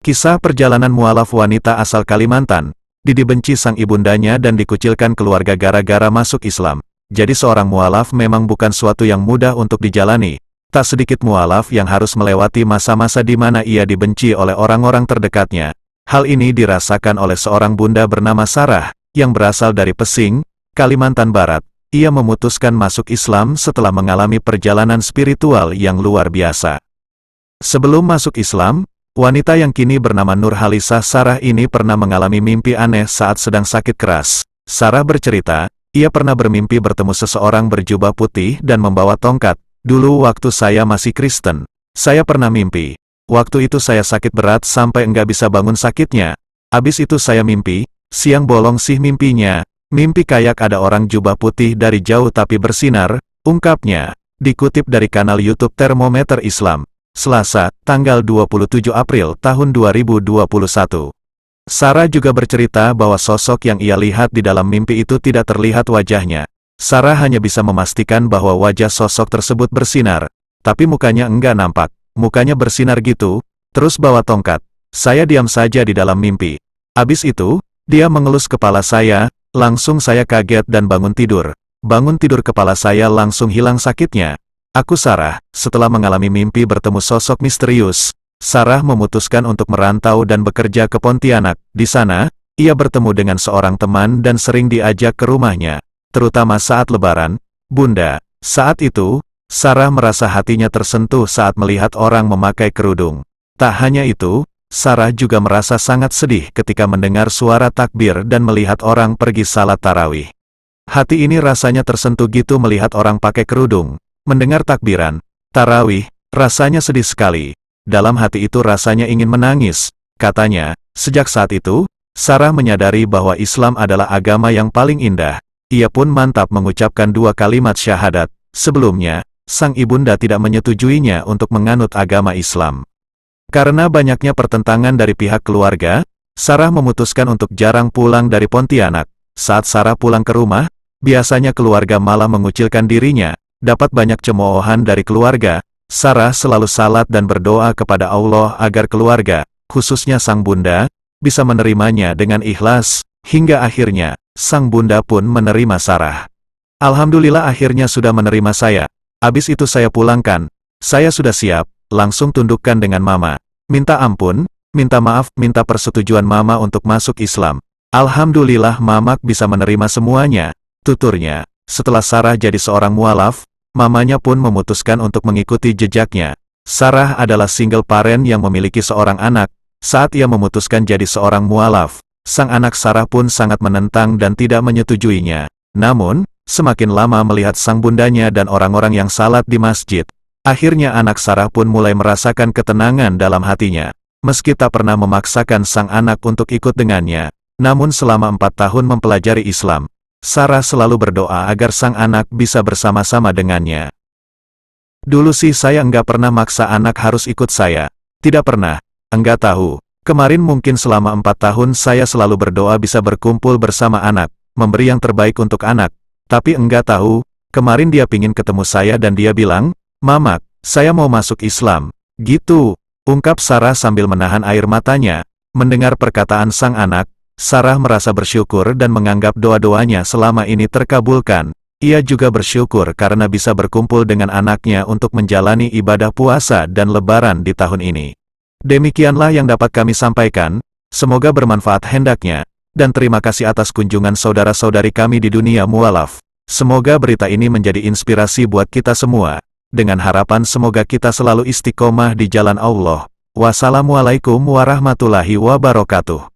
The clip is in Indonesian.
Kisah perjalanan mualaf wanita asal Kalimantan. Dibenci sang ibundanya dan dikucilkan keluarga gara-gara masuk Islam. Jadi seorang mualaf memang bukan suatu yang mudah untuk dijalani. Tak sedikit mualaf yang harus melewati masa-masa di mana ia dibenci oleh orang-orang terdekatnya. Hal ini dirasakan oleh seorang bunda bernama Sarah, yang berasal dari Pesing, Kalimantan Barat. Ia memutuskan masuk Islam setelah mengalami perjalanan spiritual yang luar biasa. Sebelum masuk Islam, wanita yang kini bernama Nurhalisah Sarah ini pernah mengalami mimpi aneh saat sedang sakit keras. Sarah bercerita, ia pernah bermimpi bertemu seseorang berjubah putih dan membawa tongkat. Dulu waktu saya masih Kristen, saya pernah mimpi. Waktu itu saya sakit berat sampai enggak bisa bangun sakitnya. Abis itu saya mimpi, siang bolong sih mimpinya. Mimpi kayak ada orang jubah putih dari jauh tapi bersinar, ungkapnya. Dikutip dari kanal YouTube Termometer Islam. Selasa, tanggal 27 April tahun 2021. Sarah juga bercerita bahwa sosok yang ia lihat di dalam mimpi itu tidak terlihat wajahnya. Sarah hanya bisa memastikan bahwa wajah sosok tersebut bersinar, tapi mukanya enggak nampak. Mukanya bersinar gitu, terus bawa tongkat. Saya diam saja di dalam mimpi. Habis itu, dia mengelus kepala saya, langsung saya kaget dan bangun tidur. Bangun tidur kepala saya langsung hilang sakitnya. Aku Sarah, setelah mengalami mimpi bertemu sosok misterius, Sarah memutuskan untuk merantau dan bekerja ke Pontianak. Di sana, ia bertemu dengan seorang teman dan sering diajak ke rumahnya, terutama saat Lebaran. Bunda, saat itu, Sarah merasa hatinya tersentuh saat melihat orang memakai kerudung. Tak hanya itu, Sarah juga merasa sangat sedih ketika mendengar suara takbir dan melihat orang pergi salat tarawih. Hati ini rasanya tersentuh gitu melihat orang pakai kerudung. Mendengar takbiran, tarawih, rasanya sedih sekali. Dalam hati itu rasanya ingin menangis. Katanya, sejak saat itu, Sarah menyadari bahwa Islam adalah agama yang paling indah. Ia pun mantap mengucapkan 2 kalimat syahadat. Sebelumnya, sang ibunda tidak menyetujuinya untuk menganut agama Islam. Karena banyaknya pertentangan dari pihak keluarga, Sarah memutuskan untuk jarang pulang dari Pontianak. Saat Sarah pulang ke rumah, biasanya keluarga malah mengucilkan dirinya. Dapat banyak cemoohan dari keluarga, Sarah selalu salat dan berdoa kepada Allah agar keluarga, khususnya sang bunda, bisa menerimanya dengan ikhlas, hingga akhirnya, sang bunda pun menerima Sarah. Alhamdulillah akhirnya sudah menerima saya. Abis itu saya pulangkan. Saya sudah siap, langsung tundukkan dengan mama. Minta ampun, minta maaf, minta persetujuan mama untuk masuk Islam. Alhamdulillah mama bisa menerima semuanya, tuturnya. Setelah Sarah jadi seorang mualaf, mamanya pun memutuskan untuk mengikuti jejaknya. Sarah adalah single parent yang memiliki seorang anak. Saat ia memutuskan jadi seorang mualaf, sang anak Sarah pun sangat menentang dan tidak menyetujuinya. Namun, semakin lama melihat sang bundanya dan orang-orang yang salat di masjid, akhirnya anak Sarah pun mulai merasakan ketenangan dalam hatinya. Meski tak pernah memaksakan sang anak untuk ikut dengannya, namun selama 4 tahun mempelajari Islam, Sarah selalu berdoa agar sang anak bisa bersama-sama dengannya. Dulu sih saya enggak pernah maksa anak harus ikut saya. Tidak pernah. Enggak tahu. Kemarin mungkin selama 4 tahun saya selalu berdoa bisa berkumpul bersama anak, memberi yang terbaik untuk anak. Tapi enggak tahu, kemarin dia pingin ketemu saya dan dia bilang, "Mama, saya mau masuk Islam." Gitu, ungkap Sarah sambil menahan air matanya. Mendengar perkataan sang anak, Sarah merasa bersyukur dan menganggap doa-doanya selama ini terkabulkan. Ia juga bersyukur karena bisa berkumpul dengan anaknya untuk menjalani ibadah puasa dan Lebaran di tahun ini. Demikianlah yang dapat kami sampaikan, semoga bermanfaat hendaknya, dan terima kasih atas kunjungan saudara-saudari kami di dunia mualaf. Semoga berita ini menjadi inspirasi buat kita semua, dengan harapan semoga kita selalu istiqomah di jalan Allah. Wassalamualaikum warahmatullahi wabarakatuh.